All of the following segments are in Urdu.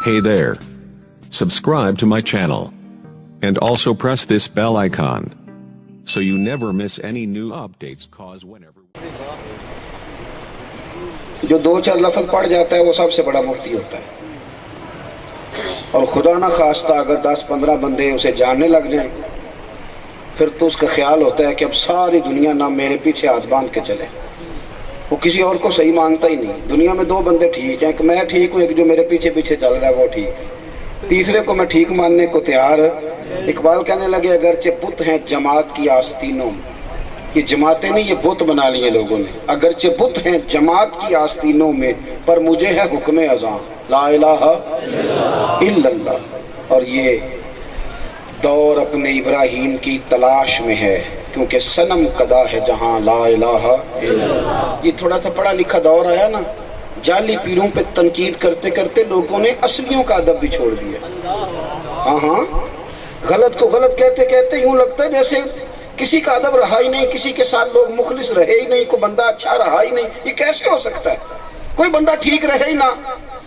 Hey there. Subscribe to my channel. And also press this bell icon. So you never miss any new updates cause whenever... جو دو چار لفظ پڑھ جاتا ہے وہ سب سے بڑا مفتی ہوتا ہے، اور خدا نہ خواستہ اگر 10-15 بندے اسے جاننے لگ جائیں پھر تو اس کا خیال ہوتا ہے کہ اب ساری دنیا نہ میرے پیچھے ہاتھ باندھ کے چلے، وہ کسی اور کو صحیح مانتا ہی نہیں۔ دنیا میں 2 بندے ٹھیک ہیں، ایک میں ٹھیک ہوں، ایک جو میرے پیچھے پیچھے چل رہا ہے وہ ٹھیک ہے، تیسرے کو میں ٹھیک ماننے کو تیار۔ اقبال کہنے لگے اگرچہ بت ہیں جماعت کی آستینوں میں، یہ جماعتیں نہیں، یہ بت بنا لیے لوگوں نے، اگرچہ بت ہیں جماعت کی آستینوں میں پر مجھے ہے حکم اذاں لا الہ الا اللہ۔ اور یہ دور اپنے ابراہیم کی تلاش میں ہے، کیونکہ صنم قدا ہے جہاں لا الہ الا اللہ۔ یہ تھوڑا سا پڑھا لکھا دور آیا نا، جعلی پیروں پہ تنقید کرتے کرتے لوگوں نے اصلیوں کا ادب بھی چھوڑ دیا۔ ہاں غلط کو غلط کہتے کہتے یوں لگتا ہے جیسے کسی کا ادب رہا ہی نہیں، کسی کے ساتھ لوگ مخلص رہے ہی نہیں، کوئی بندہ اچھا رہا ہی نہیں۔ یہ کیسے ہو سکتا ہے؟ کوئی بندہ ٹھیک رہے ہی نہ۔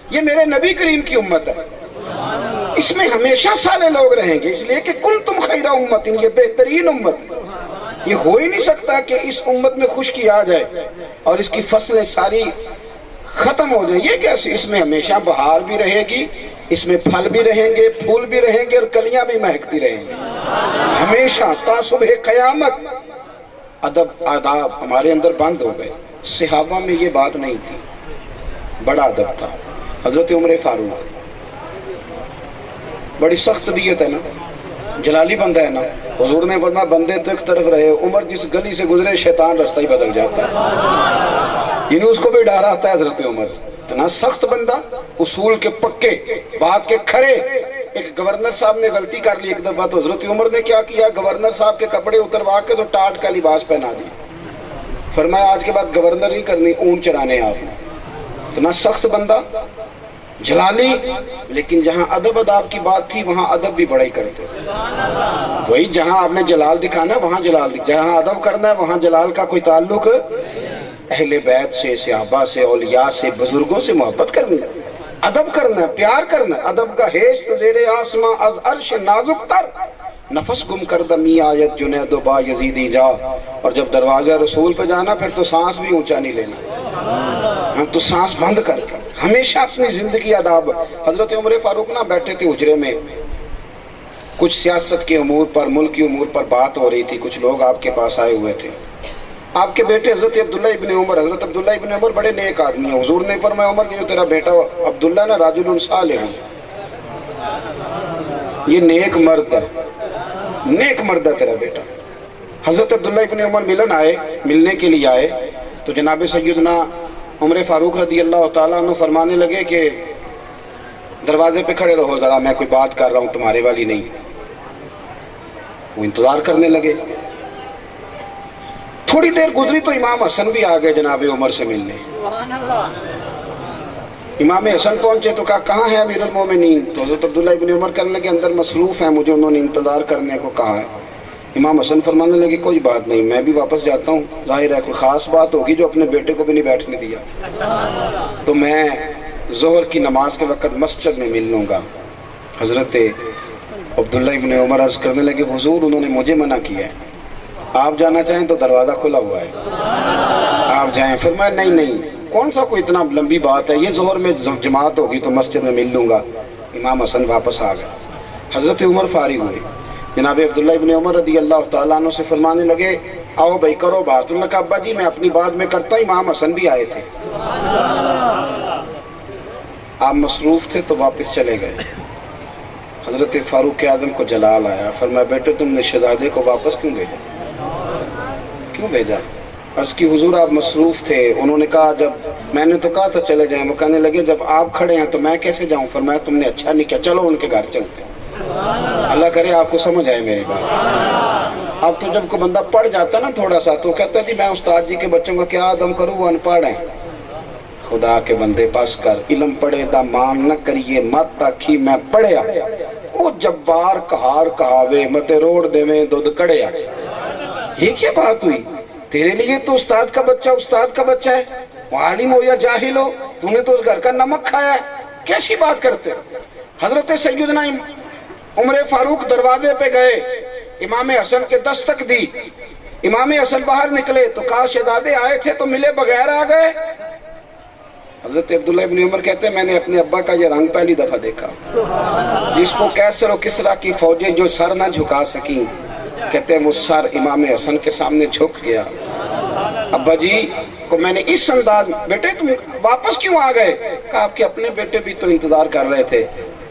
یہ میرے نبی کریم کی امت ہے، اس میں ہمیشہ سالے لوگ رہیں گے، اس لیے کہ کنتم خیر امت، یہ بہترین امت۔ یہ ہو ہی نہیں سکتا کہ اس امت میں خشکی آ جائے اور اس کی فصلیں ساری ختم ہو جائیں۔ یہ کیسے؟ اس میں ہمیشہ بہار بھی رہے گی، اس میں پھل بھی رہیں گے، پھول بھی رہیں گے، اور کلیاں بھی مہکتی رہیں گی ہمیشہ تا صبح قیامت۔ ادب آداب ہمارے اندر بند ہو گئے۔ صحابہ میں یہ بات نہیں تھی، بڑا ادب تھا۔ حضرت عمر فاروق بڑی سخت طبیعت ہے نا، جلالی بندہ ہے نا، حضور نے فرمایا بندے تو ایک طرف رہے، عمر جس گلی سے گزرے شیطان رستہ ہی بدل جاتا ہے، یعنی اس کو بھی ڈر آتا ہے حضرت عمر سے۔ اتنا سخت بندہ، اصول کے پکے، بات کے کھڑے۔ ایک گورنر صاحب نے غلطی کر لی ایک دفعہ، تو حضرت عمر نے کیا کیا، گورنر صاحب کے کپڑے اتروا کے تو ٹاٹ کا لباس پہنا دی، فرمایا آج کے بعد گورنر نہیں کرنی، اونٹ چرانے آپ نے۔ اتنا سخت بندہ، جلالی، لیکن جہاں ادب اداب کی بات تھی وہاں ادب بھی بڑا ہی کرتے تھے۔ وہی جہاں آپ نے جلال دکھانا ہے وہاں جلال دکھانا، جہاں ادب کرنا ہے وہاں جلال کا کوئی تعلق۔ اہل بیت سے، صحابہ سے، اولیاء سے، بزرگوں سے محبت کرنی، ادب کرنا ہے، پیار کرنا ہے۔ ادب کا ہیشت زیر آسماں از عرش نازک تر، نفس گم کردہ می آیت جنید و با یزیدی جا۔ اور جب دروازہ رسول پہ جانا پھر تو سانس بھی اونچا نہیں لینا، ہم تو سانس بند کر کے ہمیشہ اپنی زندگی آداب۔ حضرت عمر فاروق نہ بیٹھے تھے حجرے میں، کچھ سیاست کے امور پر، ملک کی امور پر بات ہو رہی تھی، کچھ لوگ آپ کے پاس آئے ہوئے تھے۔ آپ کے بیٹے حضرت عبداللہ ابن عمر، حضرت عبداللہ ابن عمر بڑے نیک آدمی ہیں، حضور نے فرمایا عمر کہ جو تیرا بیٹا عبداللہ نا راجل صالح ہے، یہ نیک مرد ہے، نیک مرد ہے تیرا بیٹا۔ حضرت عبداللہ ابن عمر ملنے کے لیے آئے تو جناب سیدنا عمر فاروق رضی اللہ تعالیٰ عنہ فرمانے لگے کہ دروازے پہ کھڑے رہو ذرا، میں کوئی بات کر رہا ہوں تمہارے والی نہیں۔ وہ انتظار کرنے لگے، تھوڑی دیر گزری تو امام حسن بھی آ گئے جناب عمر سے ملنے۔ امام حسن پہنچے تو کہا کہاں ہے امیر المومنین؟ تو حضرت عبداللہ ابن عمر کرنے لگے اندر مصروف ہیں، مجھے انہوں نے انتظار کرنے کو کہا ہے۔ امام حسن فرمانے لگے کوئی بات نہیں، میں بھی واپس جاتا ہوں، ظاہر ہے کوئی خاص بات ہوگی جو اپنے بیٹے کو بھی نہیں بیٹھنے دیا، تو میں ظہر کی نماز کے وقت مسجد میں مل لوں گا۔ حضرت عبداللہ ابن عمر عرض کرنے لگے حضور انہوں نے مجھے منع کیا ہے، آپ جانا چاہیں تو دروازہ کھلا ہوا ہے، آپ جائیں۔ فرمایا نہیں، کون سا کوئی اتنا لمبی بات ہے، یہ ظہر میں جماعت ہوگی تو مسجد میں مل لوں گا۔ امام حسن واپس آ گئے، حضرت عمر فارغ ہوئے، جناب عبداللہ ابن عمر رضی اللہ تعالیٰ عنہ سے فرمانے لگے آؤ بھائی کرو بات۔ انہوں نے کہا ابا جی میں اپنی بات میں کرتا ہوں، امام حسن بھی آئے تھے۔ آپ مصروف تھے تو واپس چلے گئے۔ حضرت فاروق اعظم کو جلال آیا، فرمایا بیٹے تم نے شہزادے کو واپس کیوں بھیجا؟ عرض کی حضور آپ مصروف تھے۔ انہوں نے کہا جب میں نے تو کہا تھا چلے جائیں، وہ کہنے لگے جب آپ کھڑے ہیں تو میں کیسے جاؤں؟ فرمایا تم نے اچھا نہیں کیا، چلو ان کے گھر چلتے۔ اللہ کرے آپ کو سمجھ آئے میری بات۔ اب تو جب کوئی بندہ پڑھ جاتا نا تھوڑا سا تو کہتا ہے جی میں استاد جی کے بچوں کا کیا ادب کروں، وہ ان پڑھ ہیں۔ خدا کے بندے پاس کر، علم پڑھے دا مان نہ کریے مت آکھی میں پڑھیا، او جبار کہار کہاوے متے روڑ دے میں دودھ کڑیا۔ یہ کیا بات ہوئی؟ تیرے لیے تو استاد کا بچہ ہے، وہ عالم ہو یا جاہل ہو، تو نے تو اس گھر کا نمک کھایا ہے۔ کیسی بات کرتے ہو؟ حضرت سیدنا عمر فاروق دروازے پہ گئے، امام حسن کے دستک دی، امام حسن باہر نکلے تو کہا شہزادے آئے تھے تو ملے بغیر آ گئے۔ حضرت عبداللہ ابن عمر کہتے ہیں میں نے اپنے ابا کا یہ رنگ پہلی دفعہ دیکھا، جس کو کیسر و کسریٰ کی فوجیں جو سر نہ جھکا سکیں، کہتے ہیں وہ سر امام حسن کے سامنے جھک گیا۔ ابا جی کو میں نے اس انداز، بیٹے تم واپس کیوں آ گئے؟ کہا آپ کے اپنے بیٹے بھی تو انتظار کر رہے تھے۔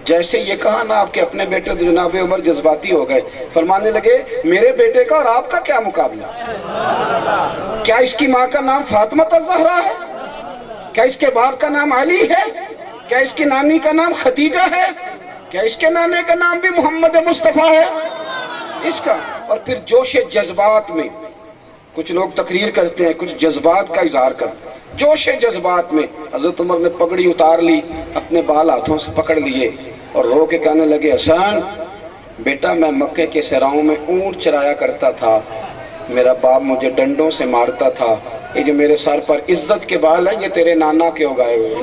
جیسے یہ کہا نا آپ کے اپنے بیٹے جناب عمر جذباتی ہو گئے، فرمانے لگے میرے بیٹے کا اور آپ کا کیا مقابلہ؟ کیا اس کی ماں کا نام فاطمہ الزہرا ہے؟ کیا اس کے باپ کا نام علی ہے؟ کیا اس کی نانی کا نام خدیجہ ہے؟ کیا اس کے نانے کا نام بھی محمد مصطفیٰ ہے؟ اس کا، اور پھر جوش جذبات میں کچھ لوگ تقریر کرتے ہیں، کچھ جذبات کا اظہار کرتے ہیں، جوش جذبات میں حضرت عمر نے پگڑی اتار لی، اپنے بال ہاتھوں سے پکڑ لیے اور رو کے کہنے لگے حسن بیٹا میں مکے کے صحراؤں میں اونٹ چرایا کرتا تھا، میرا باپ مجھے ڈنڈوں سے مارتا تھا، یہ جو میرے سر پر عزت کے بال ہیں یہ تیرے نانا کے اگائے ہوئے،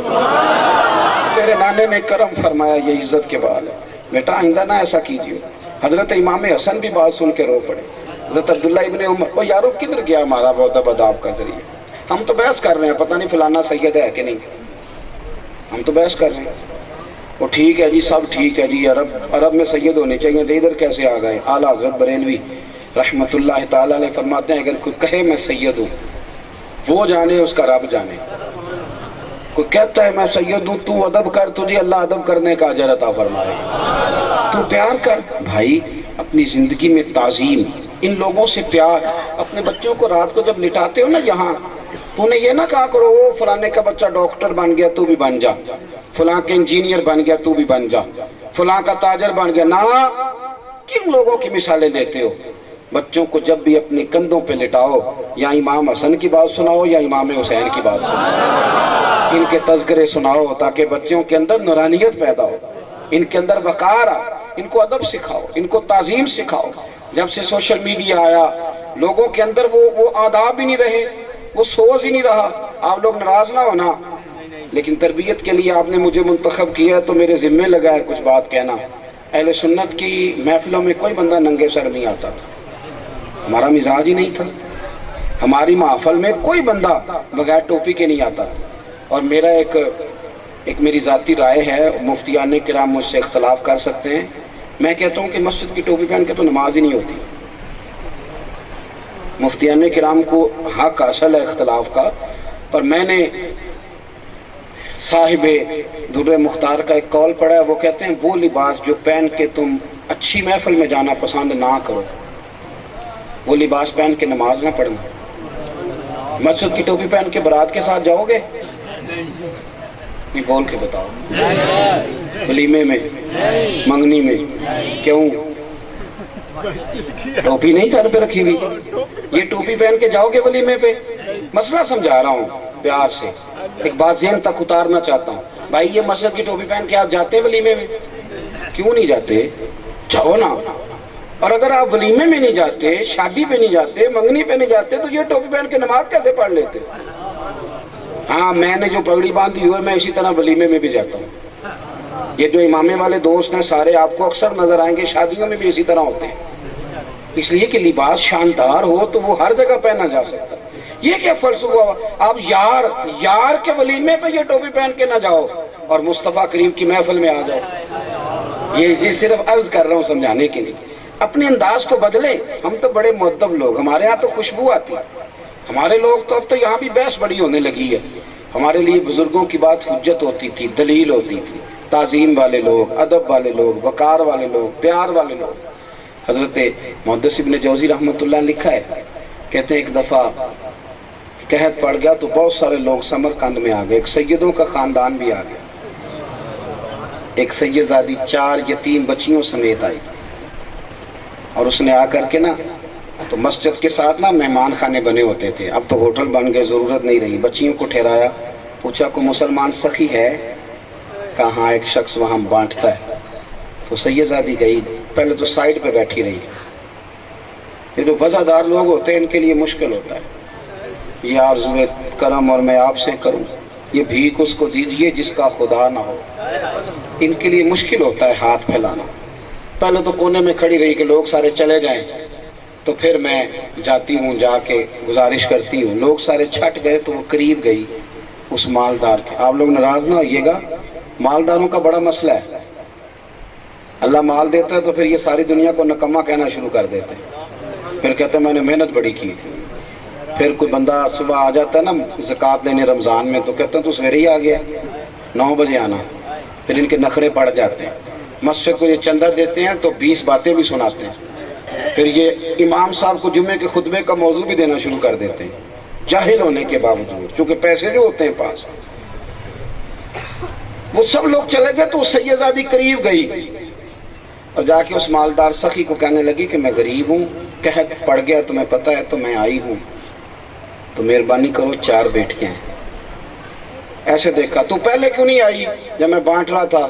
تیرے نانے نے کرم فرمایا، یہ عزت کے بال ہے، بیٹا آئندہ نہ ایسا کیجیے۔ حضرت امام حسن بھی بات سن کے رو پڑے۔ حضرت عبداللہ ابن عمر، او یارو کدھر گیا ہمارا ادب اداب کا ذریعہ؟ ہم تو بحث کر رہے ہیں، پتہ نہیں فلانا سید ہے کہ نہیں، ہم تو بحث کر رہے ہیں۔ وہ ٹھیک ہے جی، سب ٹھیک ہے جی، عرب میں سید ہونے چاہیے، ادھر کیسے آ گئے؟ اعلیٰ حضرت بریلوی رحمت اللہ تعالیٰ علیہ فرماتے ہیں اگر کوئی کہے میں سید ہوں، وہ جانے اس کا رب جانے۔ کوئی کہتا ہے میں سید ہوں، تو ادب کر، تجھے اللہ ادب کرنے کا اجر عطا فرمائے، تو پیار کر۔ بھائی اپنی زندگی میں تعظیم، ان لوگوں سے پیار۔ اپنے بچوں کو رات کو جب لٹاتے ہو نا یہاں، تو نے یہ نہ کہا کرو وہ فلانے کا بچہ ڈاکٹر بن گیا تو بھی بن جا، فلاں کے انجینئر بن گیا تو بھی بن جا، فلاں کا تاجر بن گیا، نہ کن لوگوں کی مثالیں دیتے ہو؟ بچوں کو جب بھی اپنے کندھوں پہ لٹاؤ، یا امام حسن کی بات سناؤ یا امام حسین کی بات سناؤ، ان کے تذکرے سناؤ تاکہ بچوں کے اندر نورانیت پیدا ہو، ان کے اندر وقار آ، ان کو ادب سکھاؤ، ان کو تعظیم سکھاؤ۔ جب سے سوشل میڈیا آیا لوگوں کے اندر وہ آداب ہی نہیں رہے، وہ سوز ہی نہیں رہا۔ آپ لوگ ناراض نہ ہونا، لیکن تربیت کے لیے آپ نے مجھے منتخب کیا تو میرے ذمہ لگا ہے کچھ بات کہنا۔ اہل سنت کی محفلوں میں کوئی بندہ ننگے سر نہیں آتا تھا، ہمارا مزاج ہی نہیں تھا۔ ہماری محفل میں کوئی بندہ بغیر ٹوپی کے نہیں آتا تھا۔ اور میرا ایک میری ذاتی رائے ہے، مفتیان کرام مجھ سے اختلاف کر سکتے ہیں، میں کہتا ہوں کہ مسجد کی ٹوپی پہن کے تو نماز ہی نہیں ہوتی۔ مفتیان کرام کو حق حاصل ہے اختلاف کا، پر میں نے صاحب در مختار کا ایک قول پڑھا ہے، وہ کہتے ہیں وہ لباس جو پہن کے تم اچھی محفل میں جانا پسند نہ کرو، وہ لباس پہن کے نماز نہ پڑھنا۔ مسجد کی ٹوپی پہن کے بارات کے ساتھ جاؤ گے؟ نہیں، بول کے بتاؤ۔ ولیمے میں، منگنی میں، کیوں؟ ٹوپی نہیں سر پہ رکھی ہوئی، یہ ٹوپی پہن کے جاؤ گے ولیمے پہ؟ مسئلہ سمجھا رہا ہوں پیار سے، ایک بات ذہن تک اتارنا چاہتا ہوں۔ بھائی یہ مسجد کی ٹوپی پہن کے آپ جاتے ولیمے میں؟ کیوں نہیں جاتے؟ جاؤ نا۔ اور اگر آپ ولیمے میں نہیں جاتے، شادی پہ نہیں جاتے، منگنی پہ نہیں جاتے، تو یہ ٹوپی پہن کے نماز کیسے پڑھ لیتے؟ ہاں میں نے جو پگڑی باندھی ہوئے میں اسی طرح ولیمے میں بھی جاتا ہوں۔ یہ جو امامے والے دوست ہیں سارے آپ کو اکثر نظر آئیں گے، شادیوں میں بھی اسی طرح ہوتے ہیں، اس لیے کہ لباس شاندار ہو تو وہ ہر جگہ پہنا جا سکتا ہے۔ یہ کیا فلسفہ ہوا؟ آپ یار کے ولیمے پہ یہ ٹوپی پہن کے نہ جاؤ اور مصطفیٰ کریم کی محفل میں آ جاؤ۔ یہ صرف عرض کر رہا ہوں سمجھانے کے لیے، اپنے انداز کو بدلیں۔ ہم تو بڑے مؤدب لوگ، ہمارے ہاں تو خوشبو آتی ہے، ہمارے لوگ تو اب تو یہاں بھی بحث بڑی ہونے لگی ہے۔ ہمارے لیے بزرگوں کی بات حجت ہوتی تھی، دلیل ہوتی تھی، تعظیم والے لوگ، ادب والے لوگ، وقار والے لوگ، پیار والے لوگ۔ حضرت محدث ابن جوزی رحمۃ اللہ نے لکھا ہے، کہتے ہیں ایک دفعہ قحط پڑ گیا تو بہت سارے لوگ سمرقند میں آ گئے، ایک سیدوں کا خاندان بھی آ گیا، ایک سیدزادی 4 یتیم بچیوں سمیت آئی، اور اس نے آ کر کے نا تو مسجد کے ساتھ نا مہمان خانے بنے ہوتے تھے، اب تو ہوٹل بن گئے، ضرورت نہیں رہی۔ بچیوں کو ٹھہرایا، پوچھا کوئی مسلمان سخی ہے؟ کہاں ایک شخص وہاں بانٹتا ہے۔ تو سیدزادی گئی، پہلے تو سائڈ پہ بیٹھی رہی، یہ جو وزادار لوگ ہوتے ہیں ان کے لیے مشکل ہوتا ہے، یہ آرزوئے کرم اور میں آپ سے کروں، یہ بھیک اس کو دیجئے جس کا خدا نہ ہو. ان کے لیے مشکل ہوتا ہے ہاتھ پھیلانا. پہلے تو کونے میں کھڑی رہی کہ لوگ سارے چلے جائیں تو پھر میں جاتی ہوں, جا کے گزارش کرتی ہوں. لوگ سارے چھٹ گئے تو وہ قریب گئی اس مالدار کے. آپ لوگ ناراض نہ ہوئیے گا, مالداروں کا بڑا مسئلہ ہے. اللہ مال دیتا ہے تو پھر یہ ساری دنیا کو نکما کہنا شروع کر دیتے ہیں. پھر کہتے ہیں میں نے محنت بڑی کی تھی. پھر کوئی بندہ صبح آ جاتا ہے نا زکوٰۃ دینے رمضان میں, تو کہتے ہیں تو سویرے ہی آ گیا, 9 بجے آنا. پھر ان کے نخرے بڑھ جاتے ہیں. مسجد کو یہ چندہ دیتے ہیں تو 20 باتیں بھی سناتے ہیں. پھر یہ امام صاحب کو جمعے کے خطبے کا موضوع بھی دینا شروع کر دیتے ہیں, جاہل ہونے کے باوجود, کیونکہ پیسے جو ہوتے ہیں پاس. وہ سب لوگ چلے گئے تو سیدزادی قریب گئی اور جا کے اس مالدار سخی کو کہنے لگی کہ میں غریب ہوں, قحط پڑ گیا تمہیں پتہ ہے تو میں آئی ہوں, تو مہربانی کرو 4 بیٹیاں ہیں. ایسے دیکھا, تو پہلے کیوں نہیں آئی جب میں بانٹ رہا تھا؟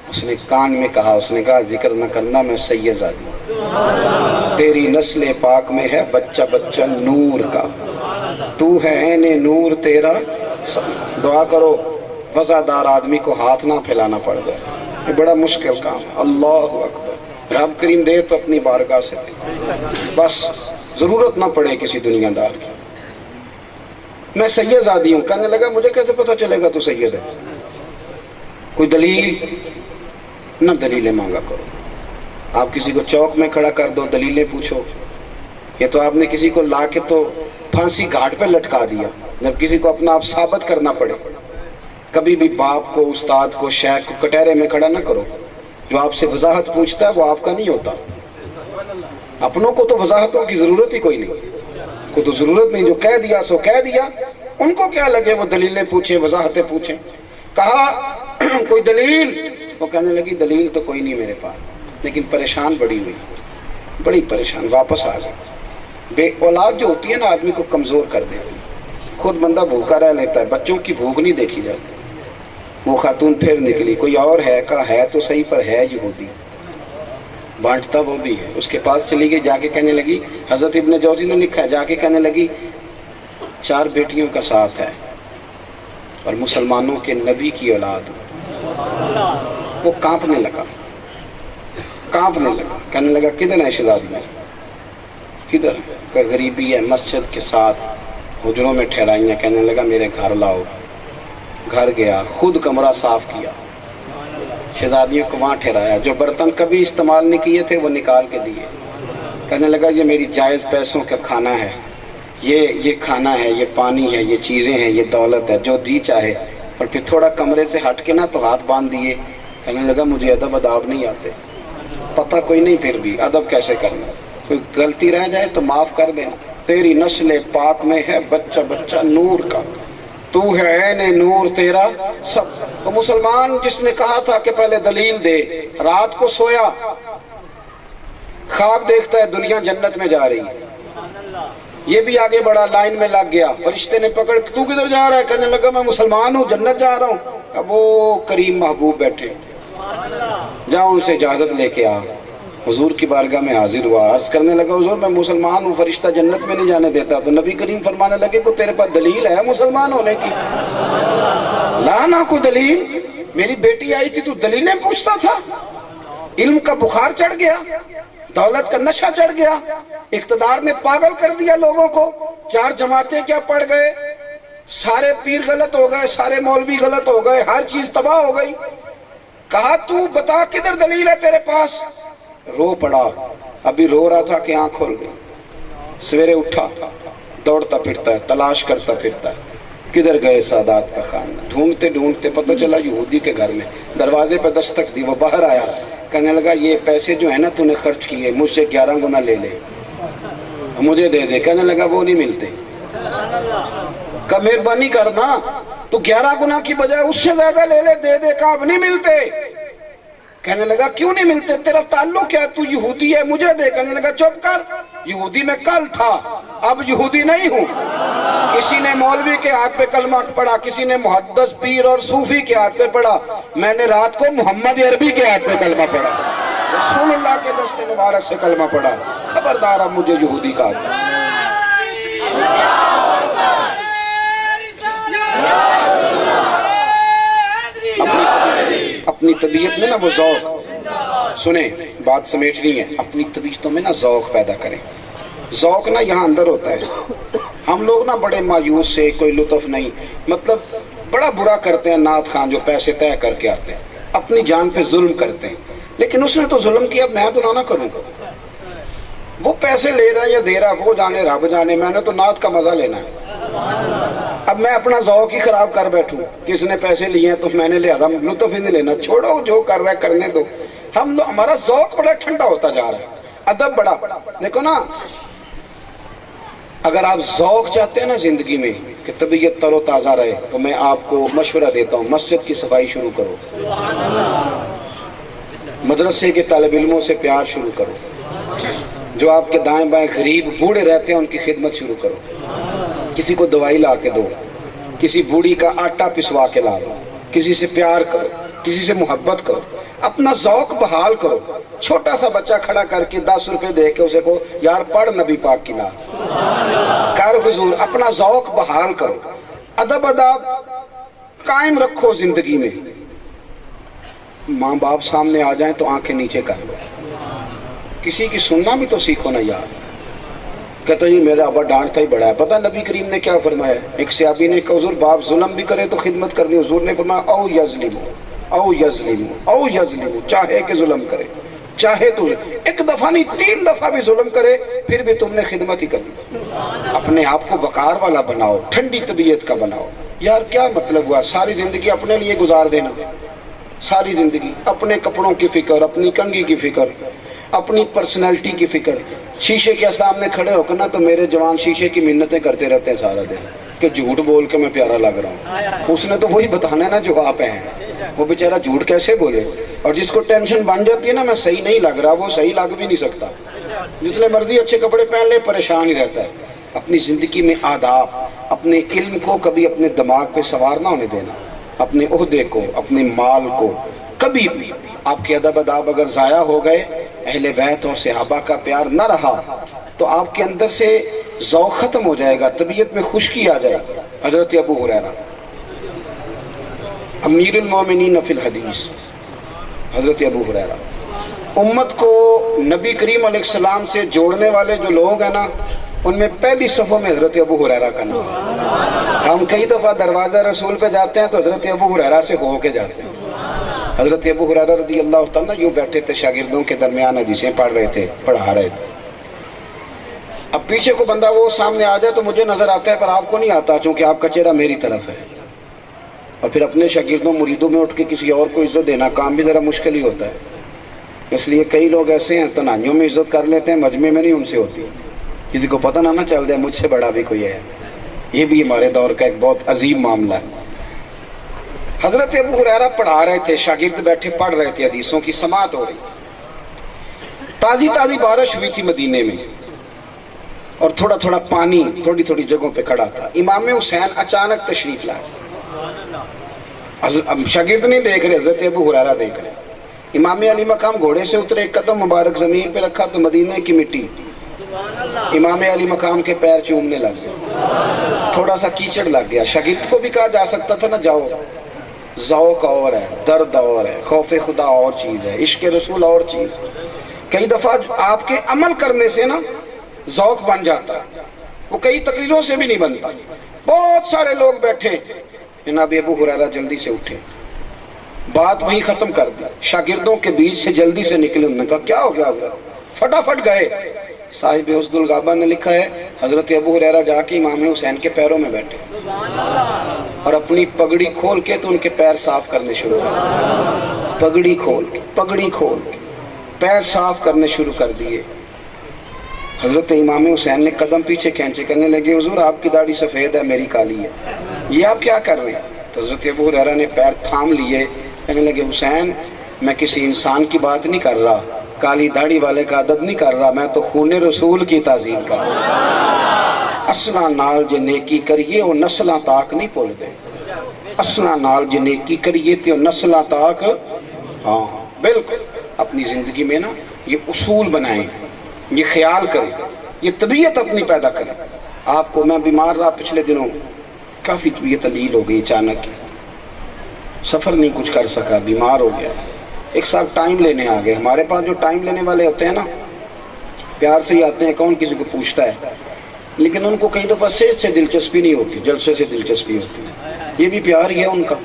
اس نے کان میں کہا, اس نے کہا ذکر نہ کرنا, میں سیدزادی, تیری نسل پاک میں ہے بچہ بچہ نور کا, تو ہے عین نور تیرا. دعا کرو وزادار آدمی کو ہاتھ نہ پھیلانا پڑ گیا. یہ بڑا مشکل کام ہے. اللہ اکبر. رب کریم دے تو اپنی بارگاہ سے بس ضرورت نہ پڑے کسی دنیا دار کی. میں سیدزادی ہوں. کہنے لگا مجھے کیسے پتہ چلے گا تو سید ہے؟ کوئی دلیل نہ دلیلیں مانگا کرو. آپ کسی کو چوک میں کھڑا کر دو, دلیلیں پوچھو. یہ تو آپ نے کسی کو لا کے تو پھانسی گھاٹ پہ لٹکا دیا. جب کسی کو اپنا آپ ثابت کرنا پڑے, کبھی بھی باپ کو, استاد کو, شیخ کو کٹہرے میں کھڑا نہ کرو. جو آپ سے وضاحت پوچھتا ہے وہ آپ کا نہیں ہوتا. اپنوں کو تو وضاحتوں کی ضرورت ہی کوئی نہیں, کو تو ضرورت نہیں, جو کہہ دیا سو کہہ دیا. ان کو کیا لگے وہ دلیلیں پوچھیں, وضاحتیں پوچھیں. کہا کوئی دلیل؟ وہ کہنے لگی دلیل تو کوئی نہیں میرے پاس, لیکن پریشان بڑی ہوئی, بڑی پریشان. واپس آ گئی. بے اولاد جو ہوتی ہے نا آدمی کو کمزور کر دیتی. خود بندہ بھوکا رہ لیتا ہے, بچوں کی بھوک نہیں دیکھی جاتی. وہ خاتون پھر نکلی, کوئی اور ہے کا ہے تو صحیح پر ہے یہودی, بانٹتا وہ بھی ہے. اس کے پاس چلی گئی, جا کے کہنے لگی, حضرت ابن جوزی نے لکھا ہے, جا کے کہنے لگی 4 بیٹیوں کا ساتھ ہے اور مسلمانوں کے نبی کی اولاد. وہ کانپنے لگا, کہنے لگا کدھر ہے شہزادی میں, کدھر؟ کہ غریبی ہے, مسجد کے ساتھ حجروں میں ٹھہرائی ہیں. کہنے لگا میرے گھر لاؤ. گھر گیا, خود کمرہ صاف کیا, شہزادیوں کو وہاں ٹھہرایا. جو برتن کبھی استعمال نہیں کیے تھے وہ نکال کے دیے. کہنے لگا یہ میری جائز پیسوں کا کھانا ہے, یہ کھانا ہے, یہ پانی ہے, یہ چیزیں ہیں, یہ دولت ہے, جو دی چاہے. اور پھر تھوڑا کمرے سے ہٹ کے نا تو ہاتھ باندھ دیے. کہنے لگا مجھے ادب اداب نہیں آتے, پتہ کوئی نہیں, پھر بھی ادب کیسے کرنا. کوئی غلطی رہ جائے تو معاف کر دینا. تیری نسل پاک میں ہے بچہ بچہ نور کا, تو ہے عین نور تیرا سب. تو مسلمان جس نے کہا تھا کہ پہلے دلیل دے, رات کو سویا, خواب دیکھتا ہے دنیا جنت میں جا رہی ہے. یہ بھی آگے بڑا, لائن میں لگ گیا. فرشتے نے پکڑ, تو کدھر جا رہا ہے؟ کہنے لگا میں مسلمان ہوں, جنت جا رہا ہوں. اب وہ کریم محبوب بیٹھے, جا ان سے اجازت لے کے آ. حضور کی بارگاہ میں حاضر ہوا, عرض کرنے لگا حضور میں مسلمان ہوں, فرشتہ جنت میں نہیں جانے دیتا. تو نبی کریم فرمانے لگے کہ تیرے پاس دلیل ہے مسلمان ہونے کی؟ لا نا کوئی دلیل. میری بیٹی آئی تھی تو دلیلیں پوچھتا تھا. علم کا بخار چڑھ گیا, دولت کا نشہ چڑھ گیا, اقتدار نے پاگل کر دیا لوگوں کو. 4 جماعتیں کیا پڑ گئے, سارے پیر غلط ہو گئے, سارے مولوی غلط ہو گئے, ہر چیز تباہ ہو گئی. کہا تو بتا کدھر دلیل ہے تیرے پاس؟ رو پڑا. ابھی رو رہا تھا کہ آنکھ کھول گئی. سویرے اٹھا, دوڑتا پھرتا ہے, تلاش کرتا پھرتا ہے, کدھر گئے سادات کا خانہ. ڈھونڈتے ڈھونڈتے پتہ چلا یہودی کے گھر میں. دروازے پہ دستک دی, وہ باہر آیا. کہنے لگا یہ پیسے جو ہیں نا تو نے خرچ کیے, مجھ سے 11 گنا لے لے, مجھے دے دے. کہنے لگا وہ نہیں ملتے. کہ مہربانی کرنا, تو 11 گنا کی بجائے اس سے زیادہ لے لے, دے دے. کہا اب نہیں ملتے. کہنے لگا کیوں نہیں ملتے, تیرا تعلق کیا ہے, تو یہودی ہے, مجھے دے. کہنے لگا چپ کر, یہودی میں کل تھا, اب یہودی نہیں ہوں. کسی نے مولوی کے ہاتھ پہ کلمہ پڑھا, کسی نے محدث پیر اور صوفی کے ہاتھ پہ پڑھا, میں نے رات کو محمد عربی کے ہاتھ پہ کلمہ پڑھا, رسول اللہ کے دست مبارک سے کلمہ پڑھا. خبردار اب مجھے یہودی کہا. طبیعت میں نا وہ ذوق، سنیں بات سمیٹنی ہے، اپنی طبیعتوں میں نا ذوق پیدا کریں. ذوق نا یہاں اندر ہوتا ہے. ہم لوگ نا بڑے مایوس سے کوئی لطف نہیں، مطلب بڑا برا کرتے ہیں نعت خان جو پیسے طے کر کے آتے ہیں، اپنی جان پہ ظلم کرتے ہیں. لیکن اس نے تو ظلم کیا، میں تو نہ کروں. وہ پیسے لے رہا ہے یا دے رہا، وہ جانے رب جانے، میں نے تو نعت کا مزہ لینا ہے. اب میں اپنا ذوق ہی خراب کر بیٹھوں، کس نے پیسے لیے ہیں تو میں نے لہذا لطف ہی نہیں لینا. چھوڑو، جو کر رہا ہے کرنے دو. ہم لوگ، ہمارا ذوق بڑا ٹھنڈا ہوتا جا رہا ہے، ادب بڑا. دیکھو نا، اگر آپ ذوق چاہتے ہیں نا زندگی میں کہ طبیعت تر و تازہ رہے، تو میں آپ کو مشورہ دیتا ہوں، مسجد کی صفائی شروع کرو، مدرسے کے طالب علموں سے پیار شروع کرو، جو آپ کے دائیں بائیں غریب بوڑھے رہتے ہیں ان کی خدمت شروع کرو، کسی کو دوائی لا کے دو، کسی بوڑھی کا آٹا پسوا کے لا دو، کسی سے پیار کرو، کسی سے محبت کرو، اپنا ذوق بحال کرو. چھوٹا سا بچہ کھڑا کر کے 10 روپے دے کے اسے کو یار پڑھ نبی پاک کی نعت کر حضور. اپنا ذوق بحال کرو، ادب اداب قائم رکھو زندگی میں. ماں باپ سامنے آ جائیں تو آنکھیں نیچے کر لو. کسی کی سننا بھی تو سیکھو نا یار. کہتا جی میرا ابا ڈانٹتا ہی بڑا ہے. پتہ نبی کریم نے کیا فرمایا؟ ایک صحابی نے کہا حضور باپ ظلم بھی کرے تو خدمت کرنی. حضور نے فرمایا او یظلمو او یظلمو او یظلمو، چاہے کہ ظلم کرے، چاہے تو ایک دفعہ نہیں 3 دفعہ بھی ظلم کرے پھر بھی تم نے خدمت ہی کرنی. اپنے آپ کو وقار والا بناؤ، ٹھنڈی طبیعت کا بناؤ. یار کیا مطلب ہوا ساری زندگی اپنے لیے گزار دینا، ساری زندگی اپنے کپڑوں کی فکر، اپنی کنگھی کی فکر، اپنی پرسنالٹی کی فکر. شیشے کے سامنے کھڑے ہو کر نا تو میرے جوان شیشے کی منتیں کرتے رہتے ہیں سارا دن کہ جھوٹ بول کے میں پیارا لگ رہا ہوں. اس نے تو وہی بتانا ہے نا جو آپ ہیں. وہ بیچارہ جھوٹ کیسے بولے؟ اور جس کو ٹینشن بن جاتی ہے نا میں صحیح نہیں لگ رہا، وہ صحیح لگ بھی نہیں سکتا. جتنے مرضی اچھے کپڑے پہن لے پریشان ہی رہتا ہے. اپنی زندگی میں آداب، اپنے علم کو کبھی اپنے دماغ پہ سوار نہ ہونے دینا، اپنے عہدے کو، اپنے مال کو کبھی بھی. آپ کے ادب اداب اگر ضائع ہو گئے، اہل بیت اور صحابہ کا پیار نہ رہا تو آپ کے اندر سے ذوق ختم ہو جائے گا، طبیعت میں خشکی آ جائے گی. حضرت ابو ہریرہ امیر المومنین فی الحدیث، حضرت ابو ہریرہ، امت کو نبی کریم علیہ السلام سے جوڑنے والے جو لوگ ہیں نا ان میں پہلی صفوں میں حضرت ابو ہریرہ کا نام. ہم کئی دفعہ دروازہ رسول پہ جاتے ہیں تو حضرت ابو ہریرہ سے ہو کے جاتے ہیں. حضرت ابو ہریرہ رضی اللہ تعالیٰ یوں بیٹھے تھے، شاگردوں کے درمیان حدیثیں پڑھ رہے تھے، پڑھا رہے تھے. اب پیچھے کو بندہ وہ سامنے آ جائے تو مجھے نظر آتا ہے پر آپ کو نہیں آتا، چونکہ آپ کا چہرہ میری طرف ہے. اور پھر اپنے شاگردوں مریدوں میں اٹھ کے کسی اور کو عزت دینا کام بھی ذرا مشکل ہی ہوتا ہے. اس لیے کئی لوگ ایسے ہیں تنہائیوں میں عزت کر لیتے ہیں، مجمع میں نہیں ان سے ہوتی. کسی کو پتہ نہ چل جائے مجھ سے بڑا بھی کوئی ہے. یہ بھی ہمارے دور کا ایک بہت عظیم معاملہ ہے. حضرت ابو ہریرہ پڑھا رہے تھے، شاگرد بیٹھے پڑھ رہے تھے، حدیثوں کی سماعت ہو رہی. تازی تازی بارش ہوئی تھی مدینے میں اور تھوڑا تھوڑا پانی تھوڑی تھوڑی جگہوں پہ کھڑا تھا. امام حسین اچانک تشریف لائے. شاگرد نہیں دیکھ رہے، حضرت ابو ہریرہ دیکھ رہے. امام علی مقام گھوڑے سے اترے، ایک قدم مبارک زمین پہ رکھا تو مدینے کی مٹی امام علی مقام کے پیر چومنے لگ گیا. تھوڑا سا کیچڑ لگ گیا. شاگرد کو بھی کہا جا سکتا تھا نا جاؤ. ذوق اور ہے، درد اور ہے، خوف خدا اور چیز ہے، عشق رسول اور چیز. کئی دفعہ آپ کے عمل کرنے سے نا ذوق بن جاتا ہے، وہ کئی تقریروں سے بھی نہیں بنتا. بہت سارے لوگ بیٹھے، جناب ابو ہریرہ جلدی سے اٹھے، بات وہیں ختم کر دی. شاگردوں کے بیچ سے جلدی سے نکلے. انہوں نے کہا کیا ہو گیا؟ فٹافٹ گئے. صاحب حسن الغابہ نے لکھا ہے حضرت ابو ہریرہ جا کے امام حسین کے پیروں میں بیٹھے اور اپنی پگڑی کھول کے تو ان کے پیر صاف کرنے شروع کر. پگڑی کھول کے پیر صاف کرنے شروع کر دیے. حضرت امام حسین نے قدم پیچھے کھینچے، کہنے لگے حضور آپ کی داڑھی سفید ہے، میری کالی ہے، یہ آپ کیا کر رہے ہیں؟ تو حضرت ابو ہریرہ نے پیر تھام لیے، کہنے لگے حسین میں کسی انسان کی بات نہیں کر رہا، کالی داڑھی والے کا ادب نہیں کر رہا، میں تو خون رسول کی تعظیم کر رہا. اصلاں نال جے نیکی کریے وہ نسلاں تاک نہیں بھول گئے. اصلاں نال جے نیکی کریے تو نسلاں تاک. ہاں بالکل. اپنی زندگی میں نا یہ اصول بنائیں، یہ خیال کریں، یہ طبیعت اپنی پیدا کریں. آپ کو میں بیمار رہا پچھلے دنوں، کافی طبیعت علیل ہو گئی، اچانک سفر نہیں کچھ کر سکا، بیمار ہو گیا. ایک صاحب ٹائم لینے آ گئے. ہمارے پاس جو ٹائم لینے والے ہوتے ہیں نا پیار سے ہی آتے ہیں, کون کسی کو پوچھتا ہے, لیکن ان کو کئی دفعہ صحت سے دلچسپی نہیں ہوتی, جلسے سے دلچسپی ہوتی ہے. یہ بھی پیار ہی ہے ان کا,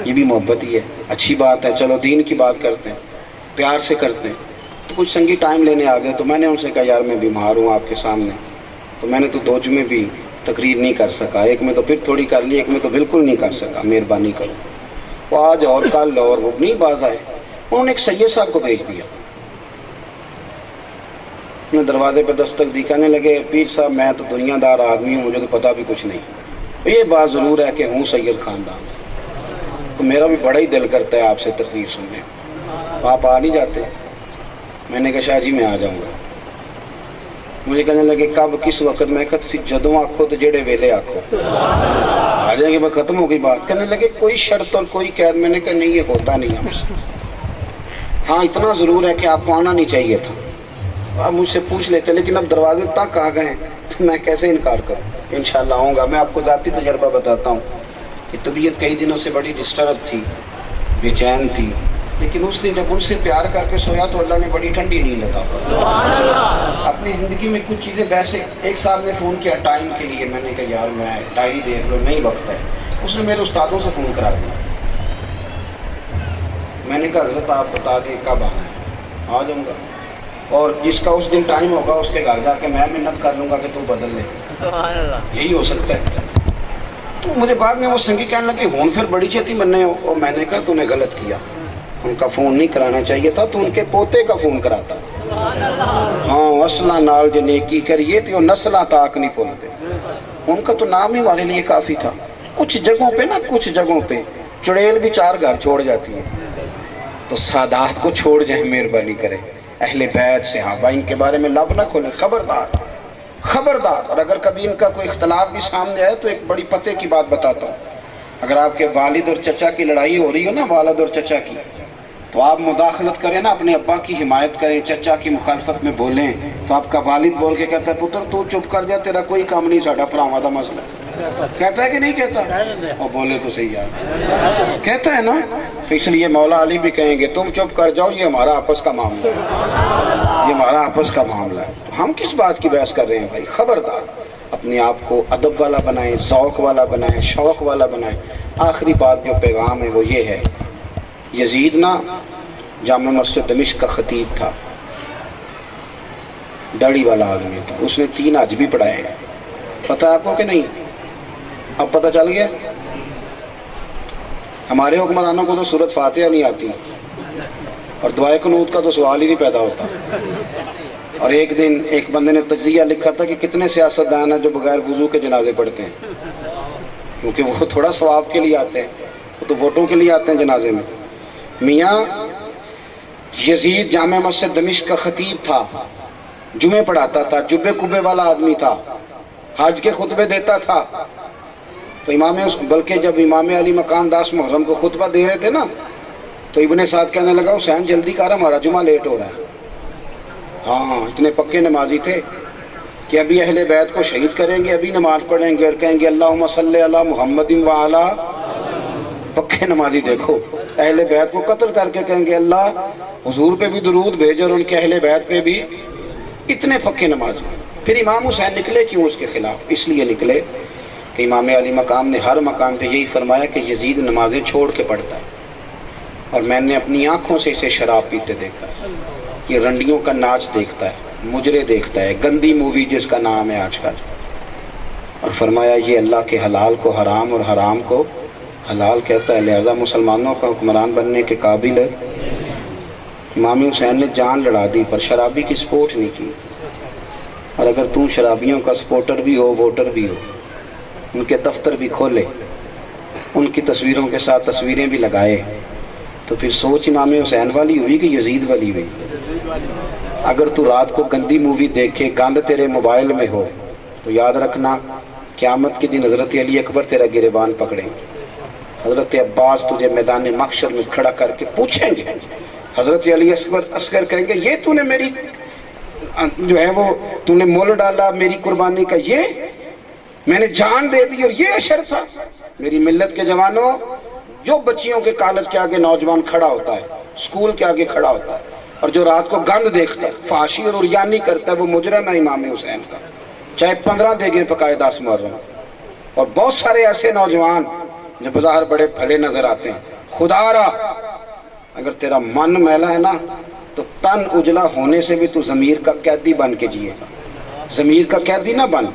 یہ بھی محبت ہی ہے. اچھی بات ہے, چلو دین کی بات کرتے ہیں, پیار سے کرتے ہیں. تو کچھ سنگی ٹائم لینے آ گئے, تو میں نے ان سے کہا یار میں بیمار ہوں آپ کے سامنے, تو میں نے تو 2 جمعے بھی تقریر نہیں کر سکا, ایک میں تو پھر تھوڑی کر لی, ایک میں تو بالکل نہیں کر سکا, مہربانی کرو. وہ آج اور کل اور وہ نہیں باز آئے. انہوں نے ایک سید صاحب کو بھیج دیا, میں دروازے پہ دستک دی, کہنے لگے پیر صاحب میں تو دنیا دار آدمی ہوں, مجھے تو پتہ بھی کچھ نہیں, یہ بات ضرور ہے کہ ہوں سید خاندان, تو میرا بھی بڑا ہی دل کرتا ہے آپ سے تقریر سننے, آپ آ نہیں جاتے؟ میں نے کہا شاہ جی میں آ جاؤں گا. مجھے کہنے لگے کب کس وقت؟ میں کہا تھی جدوں آکھو تو جڑے ویلے آکھو, آ جائیں گے. میں ختم ہو گئی بات. کہنے لگے کوئی شرط اور کوئی قید؟ میں نے کہا نہیں, یہ ہوتا نہیں ہم سے. ہاں اتنا ضرور ہے کہ آپ کو آنا نہیں چاہیے تھا, آپ مجھ سے پوچھ لیتے, لیکن اب دروازے تک آ گئے تو میں کیسے انکار کروں. انشاءاللہ آؤں گا. میں آپ کو ذاتی تجربہ بتاتا ہوں کہ طبیعت کئی دنوں سے بڑی ڈسٹرب تھی, بے چین تھی, لیکن اس دن جب ان سے پیار کر کے سویا تو اللہ نے بڑی ٹھنڈی نیند عطا فرمائی. اپنی زندگی میں کچھ چیزیں ویسے, ایک صاحب نے فون کیا ٹائم کے لیے, میں نے کہا یار میں ڈائری دیکھ لو, نہیں وقت ہے. اس نے میرے استادوں سے فون کرا دیا. میں نے کہا حضرت آپ بتا دیں کب آنا ہے, آ جاؤں گا, اور جس کا اس دن ٹائم ہوگا اس کے گھر جا کے میں منت کر لوں گا کہ تو بدل لے. یہی ہو سکتا ہے. تو مجھے بعد میں وہ سنگی کہنے لگے ہون پھر بڑی چھتی مننے ہو, اور میں نے کہا تو نے غلط کیا, ان کا فون نہیں کرانا چاہیے تھا, تو ان کے پوتے کا فون کراتا. ہاں اصلہ نال جو نیکی کریے تو نسلہ تاک نہیں پھولتے. ان کا تو نام ہی ہمارے لیے کافی تھا. کچھ جگہوں پہ نا, کچھ جگہوں پہ چڑیل بھی 4 گھر چھوڑ جاتی ہے, تو سادات کو چھوڑ جائیں, مہربانی کریں. اہل بیت صحابہ ان کے بارے میں لب نہ کھولیں, خبردار خبردار. اور اگر کبھی ان کا کوئی اختلاف بھی سامنے آئے تو ایک بڑی پتے کی بات بتاتا ہوں. اگر آپ کے والد اور چچا کی لڑائی ہو رہی ہو نا, والد اور چچا کی, تو آپ مداخلت کریں نا, اپنے ابا کی حمایت کریں, چچا کی مخالفت میں بولیں, تو آپ کا والد بول کے کہتا ہے پتر تو چپ کر جا, تیرا کوئی کام نہیں, ساڈا بھراواں دا مسئلہ. کہتا ہے کہ نہیں کہتا؟ اور بولے تو صحیح ہے, کہتا ہے نا. تو اس لیے مولا علی بھی کہیں گے تم چپ کر جاؤ, یہ ہمارا آپس کا معاملہ ہے, یہ ہمارا آپس کا معاملہ ہے. ہم کس بات کی بحث کر رہے ہیں بھائی؟ خبردار اپنے آپ کو ادب والا بنائیں, ذوق والا بنائیں, شوق والا بنائیں. آخری بات جو پیغام ہے وہ یہ ہے, یزید نا جامع مسجد دمشق کا خطیب تھا, داڑھی والا آدمی تھا, اس نے 3 حج بھی پڑھائے ہیں. پتہ ہے آپ کو کہ نہیں؟ اب پتہ چل گیا. ہمارے حکمرانوں کو تو سورۃ فاتحہ نہیں آتی, اور دعائے قنوت کا تو سوال ہی نہیں پیدا ہوتا. اور ایک دن ایک بندے نے تجزیہ لکھا تھا کہ کتنے سیاستدان ہیں جو بغیر وضو کے جنازے پڑھتے ہیں, کیونکہ وہ تھوڑا ثواب کے لیے آتے ہیں, وہ تو ووٹوں کے لیے آتے ہیں جنازے میں. میاں یزید جامع مسجد دمشق کا خطیب تھا, جمعے پڑھاتا تھا, جبے کبے والا آدمی تھا, حج کے خطبے دیتا تھا. تو بلکہ جب امام علی مقام داس محرم کو خطبہ دے رہے تھے نا, تو ابن سعد کہنے لگا حسین جلدی کر, ہمارا جمعہ لیٹ ہو رہا ہے. ہاں اتنے پکے نمازی تھے کہ ابھی اہل بیت کو شہید کریں گے, ابھی نماز پڑھیں گے اور کہیں گے اللہم صلی علی محمد وعلی. پکے نمازی دیکھو, اہل بیت کو قتل کر کے کہیں گے اللہ حضور پہ بھی درود بھیج, اور ان کے اہل بیت پہ بھی. اتنے پکے نمازی. پھر امام حسین نکلے کیوں اس کے خلاف؟ اس لیے نکلے کہ امام علی مقام نے ہر مقام پہ یہی فرمایا کہ یزید نمازیں چھوڑ کے پڑھتا ہے, اور میں نے اپنی آنکھوں سے اسے شراب پیتے دیکھا, یہ رنڈیوں کا ناچ دیکھتا ہے, مجرے دیکھتا ہے, گندی مووی جس کا نام ہے آج کل, اور فرمایا یہ اللہ کے حلال کو حرام اور حرام کو حلال کہتا ہے, لہذا مسلمانوں کا حکمران بننے کے قابل ہے. امام حسین نے جان لڑا دی پر شرابی کی سپورٹ نہیں کی. اور اگر تو شرابیوں کا سپورٹر بھی ہو, ووٹر بھی ہو, ان کے دفتر بھی کھولے, ان کی تصویروں کے ساتھ تصویریں بھی لگائے, تو پھر سوچ امام حسین والی ہوئی کہ یزید والی ہوئی. اگر تو رات کو گندی مووی دیکھے, گند تیرے موبائل میں ہو, تو یاد رکھنا قیامت کے دن حضرت علی اکبر تیرا گریبان پکڑیں گے. حضرت عباس تجھے میدان محشر میں کھڑا کر کے پوچھیں گے, حضرت علی اصغر کہیں گے یہ تو نے میری جو ہے وہ تو نے مول ڈالا میری قربانی کا, یہ میں نے جان دے دی اور یہ اشر تھا. میری ملت کے جوانوں, جو بچیوں کے کالج کے آگے نوجوان کھڑا ہوتا ہے اسکول کے آگے کھڑا ہوتا ہے، اور جو رات کو گند دیکھتا ہے، فحاشی اور عریانی کرتا ہے، وہ مجرم ہے امام حسین کا، چاہے 15 دیگیں پکائے 10 محرم۔ اور بہت سارے ایسے نوجوان جو بظاہر بڑے بھلے نظر آتے ہیں، خدا را اگر تیرا من میلا ہے نا تو تن اجلا ہونے سے بھی تو ضمیر کا قیدی بن کے جیے گا۔ ضمیر کا قیدی نہ بن،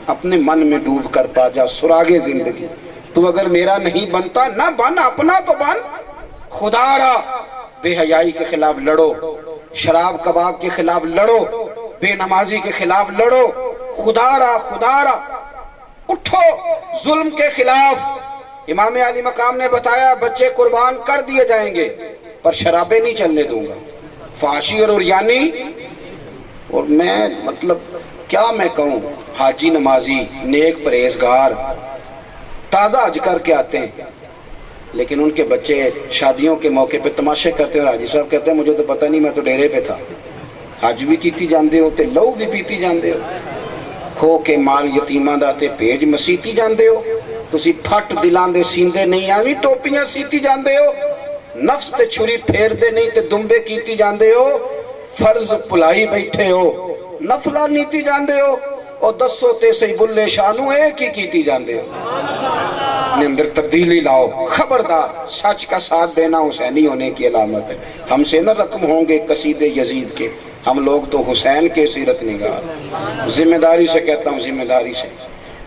اپنے من میں ڈوب کر پا جا سراغے زندگی۔ تو اگر میرا نہیں بنتا نہ بن، اپنا تو بن۔ خدا را بے حیائی کے خلاف لڑو، شراب کباب کے خلاف لڑو، بے نمازی کے خلاف لڑو۔ خدا را اٹھو ظلم کے خلاف۔ امام علی مقام نے بتایا بچے قربان کر دیے جائیں گے پر شرابیں نہیں چلنے دوں گا، فحاشی اور عریانی۔ اور میں مطلب کیا میں کہوں، حاجی نمازی نیک پرہیزگار تازہ حج کر کے آتے ہیں، لیکن ان کے بچے شادیوں کے موقع پہ تماشے کرتے ہیں، اور حاجی صاحب کہتے ہیں مجھے تو پتہ نہیں، میں تو ڈیرے پہ تھا۔ حج بھی کیتی جاندے ہو تے لہو بھی پیتی جاندے ہو، کھو کے مال یتیماں دا تے بھیج مسیتی جاندے ہو، تسی پھٹ دلاں دے سیندے نہیں، ایویں ٹوپیاں سیتی جاندے ہو، نفس تے چھری پھیر دے نہیں تے دمبے کیتی جاندے ہو، فرض پلائی بیٹھے ہو، نفلہ نیتی جاندے ہو، اور دسو تے سی بلے شانو ایک ہی کیتی جاندے ہو۔ اپنے اندر تبدیلی لاؤ، خبردار سچ کا ساتھ دینا حسینی ہونے کی علامت ہے۔ ہم سے نہ رقم ہوں گے قصید یزید کے، ہم لوگ تو حسین کے سیرت نگار۔ ذمہ داری سے کہتا ہوں، ذمہ داری سے۔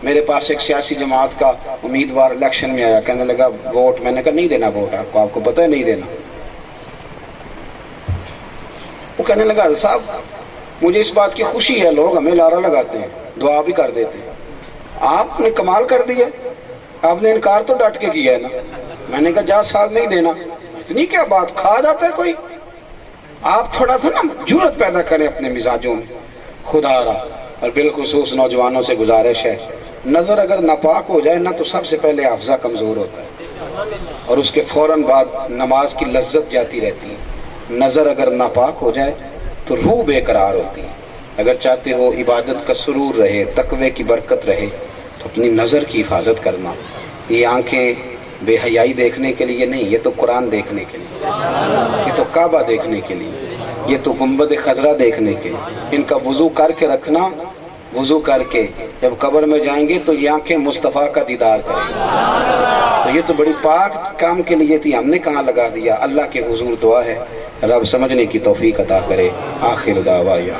میرے پاس ایک سیاسی جماعت کا امیدوار الیکشن میں آیا، کہنے لگا ووٹ، میں نے کہا نہیں دینا ووٹ، آپ کو پتہ ہے نہیں دینا۔ وہ کہنے لگا صاحب مجھے اس بات کی خوشی ہے، لوگ ہمیں لارا لگاتے ہیں، دعا بھی کر دیتے ہیں، آپ نے کمال کر دیا، آپ نے انکار تو ڈٹ کے کیا ہے نا۔ میں نے کہا جا صاحب نہیں دینا، اتنی کیا بات، کھا جاتا ہے کوئی؟ آپ تھوڑا سا نا جرأت پیدا کریں اپنے مزاجوں میں۔ خدا را اور بالخصوص نوجوانوں سے گزارش ہے، نظر اگر ناپاک ہو جائے نا تو سب سے پہلے حافظہ کمزور ہوتا ہے، اور اس کے فوراً بعد نماز کی لذت جاتی رہتی ہے۔ نظر اگر ناپاک ہو جائے تو روح بے قرار ہوتی ہے۔ اگر چاہتے ہو عبادت کا سرور رہے، تقوی کی برکت رہے، تو اپنی نظر کی حفاظت کرنا۔ یہ آنکھیں بے حیائی دیکھنے کے لیے نہیں، یہ تو قرآن دیکھنے کے لیے، یہ تو کعبہ دیکھنے کے لیے، یہ تو گنبد خضرا دیکھنے کے لیے۔ ان کا وضو کر کے رکھنا، وضو کر کے جب قبر میں جائیں گے تو یہ آنکھیں مصطفیٰ کا دیدار کریں گے۔ تو یہ تو بڑی پاک کام کے لیے تھی، ہم نے کہاں لگا دیا۔ اللہ کے حضور دعا ہے رب سمجھنے کی توفیق عطا کرے۔ آخر دعوانا